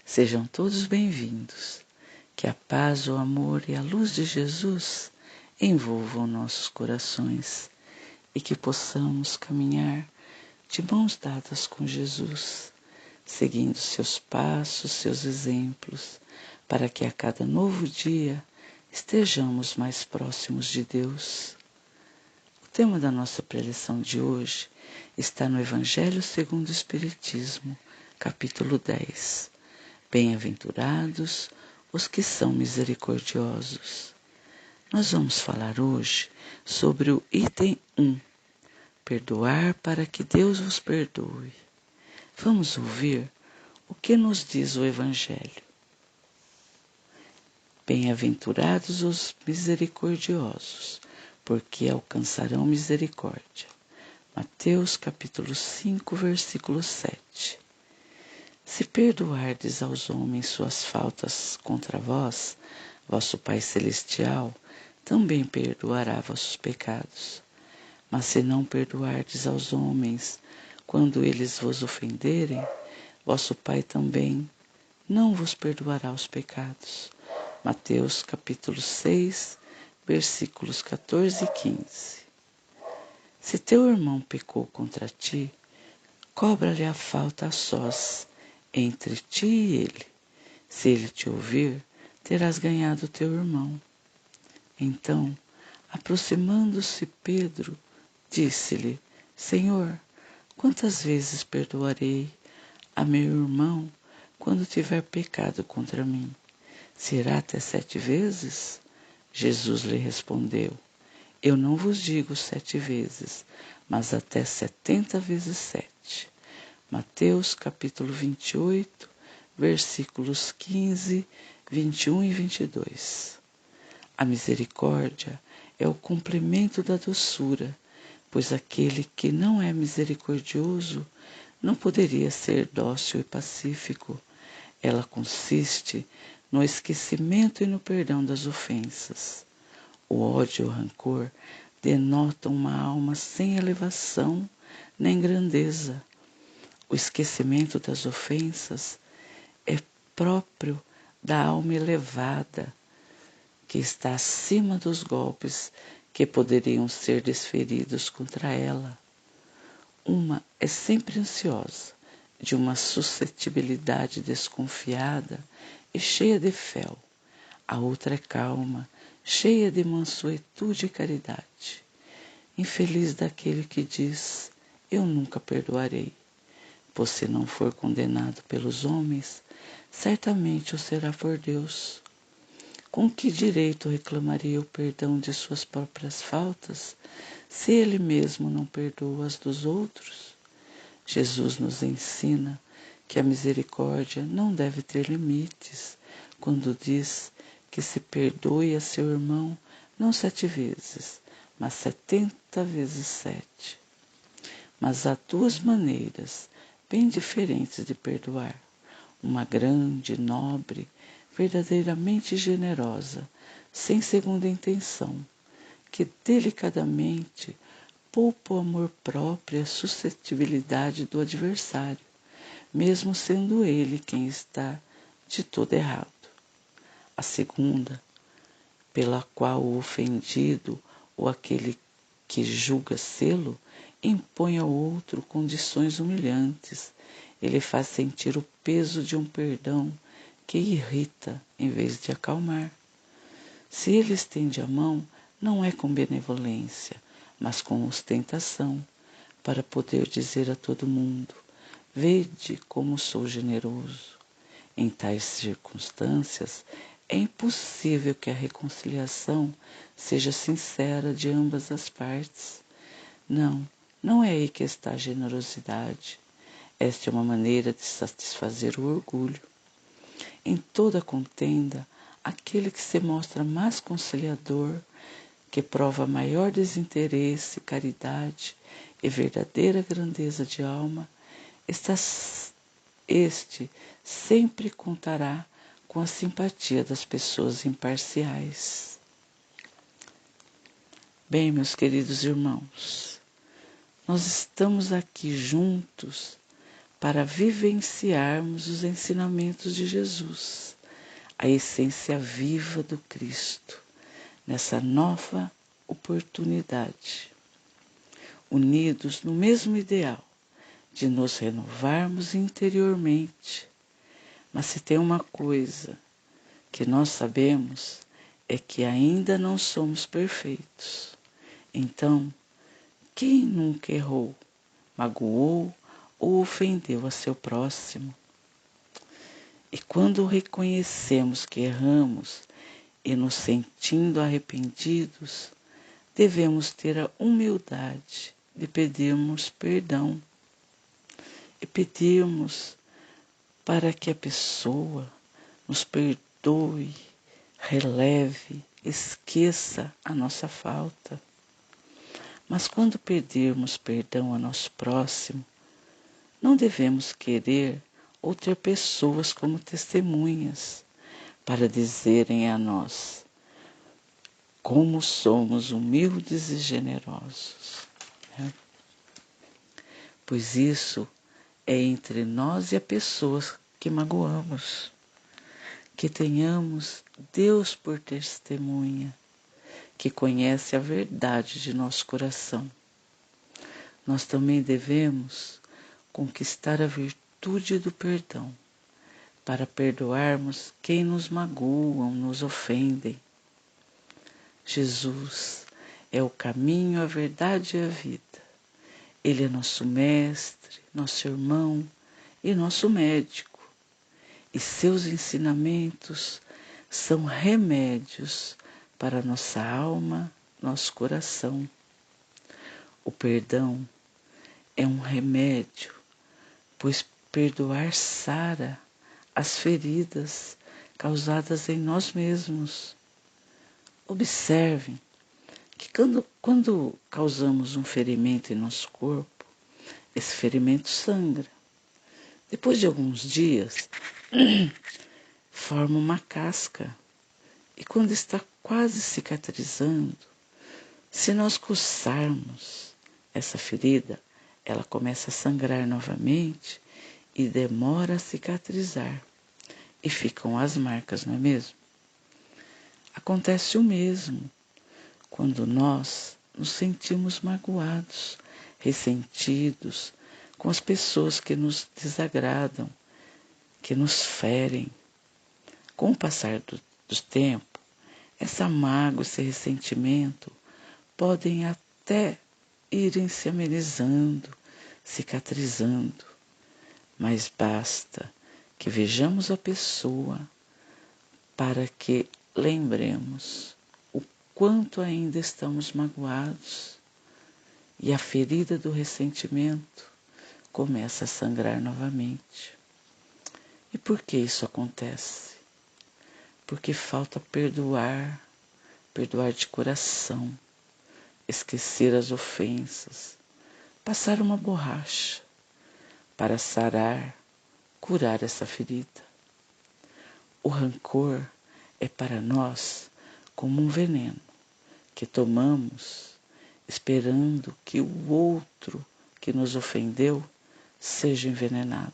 Sejam todos bem-vindos. Que a paz, o amor e a luz de Jesus envolvam nossos corações e que possamos caminhar de mãos dadas com Jesus, seguindo seus passos, seus exemplos, para que a cada novo dia estejamos mais próximos de Deus. O tema da nossa preleção de hoje está no Evangelho segundo o Espiritismo, capítulo 10. Bem-aventurados os que são misericordiosos. Nós vamos falar hoje sobre o item 1, perdoar para que Deus vos perdoe. Vamos ouvir o que nos diz o Evangelho. Bem-aventurados os misericordiosos, porque alcançarão misericórdia. Mateus capítulo 5, versículo 7. Se perdoardes aos homens suas faltas contra vós, vosso Pai Celestial também perdoará vossos pecados. Mas se não perdoardes aos homens quando eles vos ofenderem, vosso Pai também não vos perdoará os pecados. Mateus capítulo 6, versículos 14 e 15. Se teu irmão pecou contra ti, cobra-lhe a falta a sós, entre ti e ele. Se ele te ouvir, terás ganhado teu irmão. Então, aproximando-se Pedro, disse-lhe: Senhor, quantas vezes perdoarei a meu irmão quando tiver pecado contra mim? Será até 7 vezes? Jesus lhe respondeu: Eu não vos digo 7 vezes, mas até 70 vezes 7. Mateus capítulo 28, versículos 15, 21 e 22. A misericórdia é o complemento da doçura, pois aquele que não é misericordioso não poderia ser dócil e pacífico. Ela consiste no esquecimento e no perdão das ofensas. O ódio e o rancor denotam uma alma sem elevação nem grandeza. O esquecimento das ofensas é próprio da alma elevada, que está acima dos golpes que poderiam ser desferidos contra ela. Uma é sempre ansiosa, de uma suscetibilidade desconfiada e cheia de fel. A outra é calma, cheia de mansuetude e caridade. Infeliz daquele que diz: Eu nunca perdoarei. Pois se não for condenado pelos homens, certamente o será por Deus. Com que direito reclamaria o perdão de suas próprias faltas, se ele mesmo não perdoa as dos outros? Jesus nos ensina que a misericórdia não deve ter limites, quando diz que se perdoe a seu irmão não 7 vezes, mas 70 vezes 7. Mas há 2 maneiras bem diferentes de perdoar. Uma grande, nobre, verdadeiramente generosa, sem segunda intenção, que delicadamente poupa o amor próprio e a suscetibilidade do adversário, mesmo sendo ele quem está de todo errado. A segunda, pela qual o ofendido ou aquele que julga sê-lo impõe ao outro condições humilhantes. Ele faz sentir o peso de um perdão que irrita em vez de acalmar. Se ele estende a mão, não é com benevolência, mas com ostentação, para poder dizer a todo mundo: Vede como sou generoso. Em tais circunstâncias, é impossível que a reconciliação seja sincera de ambas as partes. Não é aí que está a generosidade. Esta é uma maneira de satisfazer o orgulho. Em toda contenda, aquele que se mostra mais conciliador, que prova maior desinteresse, caridade e verdadeira grandeza de alma, este sempre contará com a simpatia das pessoas imparciais. Bem, meus queridos irmãos, nós estamos aqui juntos para vivenciarmos os ensinamentos de Jesus, a essência viva do Cristo, nessa nova oportunidade, unidos no mesmo ideal de nos renovarmos interiormente. Mas se tem uma coisa que nós sabemos é que ainda não somos perfeitos. Então, quem nunca errou, magoou ou ofendeu a seu próximo? E quando reconhecemos que erramos e nos sentindo arrependidos, devemos ter a humildade de pedirmos perdão e pedirmos para que a pessoa nos perdoe, releve, esqueça a nossa falta. Mas quando pedirmos perdão ao nosso próximo, não devemos querer ou ter pessoas como testemunhas para dizerem a nós como somos humildes e generosos, né? Pois isso é entre nós e a pessoa que magoamos. Que tenhamos Deus por testemunha, que conhece a verdade de nosso coração. Nós também devemos conquistar a virtude do perdão, para perdoarmos quem nos magoam, nos ofendem. Jesus é o caminho, a verdade e a vida. Ele é nosso mestre, nosso irmão e nosso médico. E seus ensinamentos são remédios para nossa alma, nosso coração. O perdão é um remédio, pois perdoar sara as feridas causadas em nós mesmos. Observem que quando causamos um ferimento em nosso corpo, esse ferimento sangra. Depois de alguns dias, forma uma casca. E quando está quase cicatrizando, se nós coçarmos essa ferida, ela começa a sangrar novamente e demora a cicatrizar. E ficam as marcas, não é mesmo? Acontece o mesmo quando nós nos sentimos magoados, ressentidos com as pessoas que nos desagradam, que nos ferem. Com o passar do tempo, essa mágoa, esse ressentimento podem até irem se amenizando, cicatrizando, mas basta que vejamos a pessoa para que lembremos o quanto ainda estamos magoados e a ferida do ressentimento começa a sangrar novamente. E por que isso acontece? Porque falta perdoar de coração, esquecer as ofensas, passar uma borracha para sarar, curar essa ferida. O rancor é para nós como um veneno que tomamos esperando que o outro que nos ofendeu seja envenenado.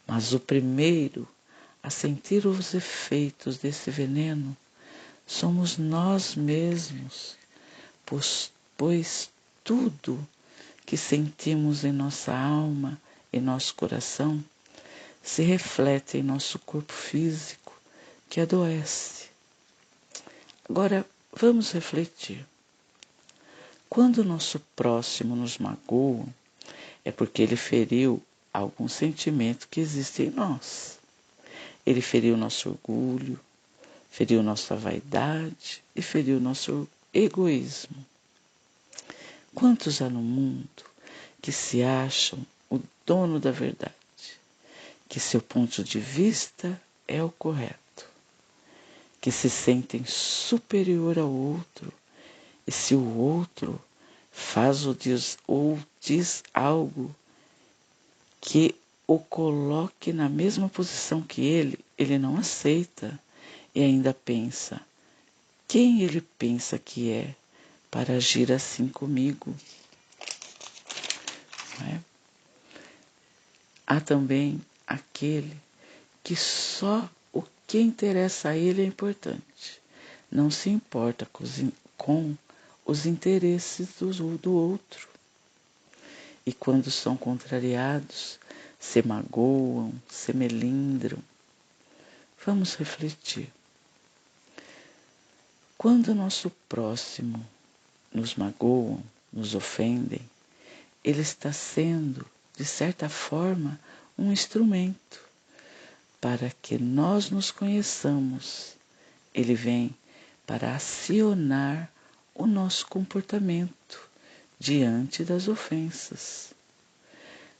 Mas o primeiro a sentir os efeitos desse veneno somos nós mesmos, pois tudo que sentimos em nossa alma e nosso coração se reflete em nosso corpo físico, que adoece. Agora, vamos refletir. Quando o nosso próximo nos magoa, é porque ele feriu algum sentimento que existe em nós. Ele feriu nosso orgulho, feriu nossa vaidade e feriu nosso egoísmo. Quantos há no mundo que se acham o dono da verdade, que seu ponto de vista é o correto, que se sentem superior ao outro, e se o outro faz ou diz algo que o coloque na mesma posição que ele não aceita e ainda pensa, quem ele pensa que é para agir assim comigo? Não é? Há também aquele que só o que interessa a ele é importante. Não se importa com os interesses do outro. E quando são contrariados, se magoam, se melindram. Vamos refletir. Quando o nosso próximo nos magoam, nos ofendem, ele está sendo, de certa forma, um instrumento para que nós nos conheçamos. Ele vem para acionar o nosso comportamento diante das ofensas.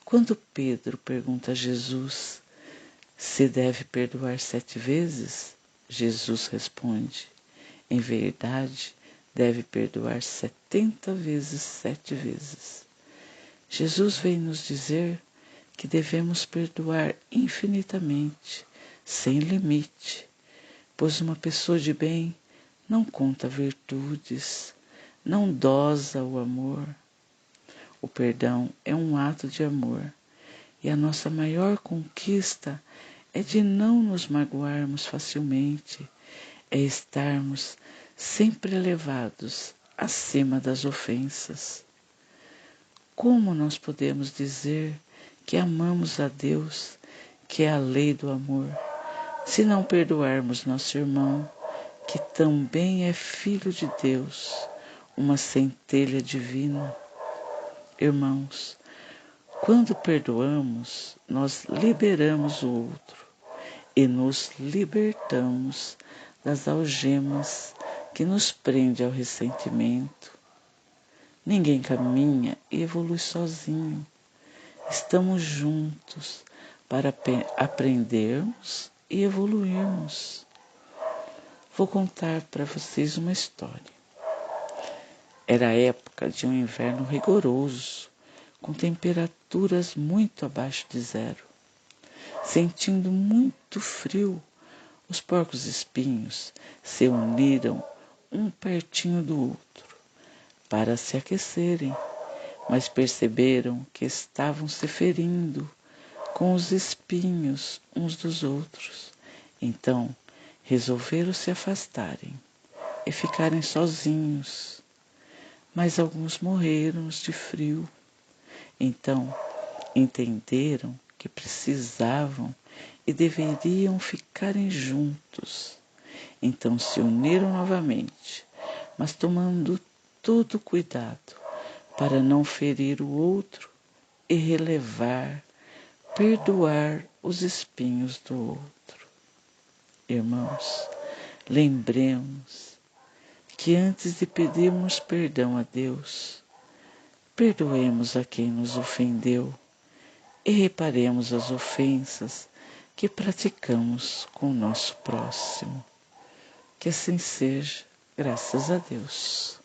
Quando Pedro pergunta a Jesus se deve perdoar 7 vezes, Jesus responde: em verdade, deve perdoar 70 vezes 7 vezes. Jesus vem nos dizer que devemos perdoar infinitamente, sem limite, pois uma pessoa de bem não conta virtudes, não dosa o amor. O perdão é um ato de amor, e a nossa maior conquista é de não nos magoarmos facilmente, é estarmos sempre elevados acima das ofensas. Como nós podemos dizer que amamos a Deus, que é a lei do amor, se não perdoarmos nosso irmão, que também é filho de Deus, uma centelha divina? Irmãos, quando perdoamos, nós liberamos o outro e nos libertamos das algemas que nos prende ao ressentimento. Ninguém caminha e evolui sozinho. Estamos juntos para aprendermos e evoluirmos. Vou contar para vocês uma história. Era a época de um inverno rigoroso, com temperaturas muito abaixo de zero. Sentindo muito frio, os porcos-espinhos se uniram um pertinho do outro para se aquecerem, mas perceberam que estavam se ferindo com os espinhos uns dos outros. Então, resolveram se afastarem e ficarem sozinhos. Mas alguns morreram de frio. Então, entenderam que precisavam e deveriam ficarem juntos. Então se uniram novamente, mas tomando todo cuidado para não ferir o outro e perdoar os espinhos do outro. Irmãos, lembremos que antes de pedirmos perdão a Deus, perdoemos a quem nos ofendeu e reparemos as ofensas que praticamos com o nosso próximo. Que assim seja, graças a Deus.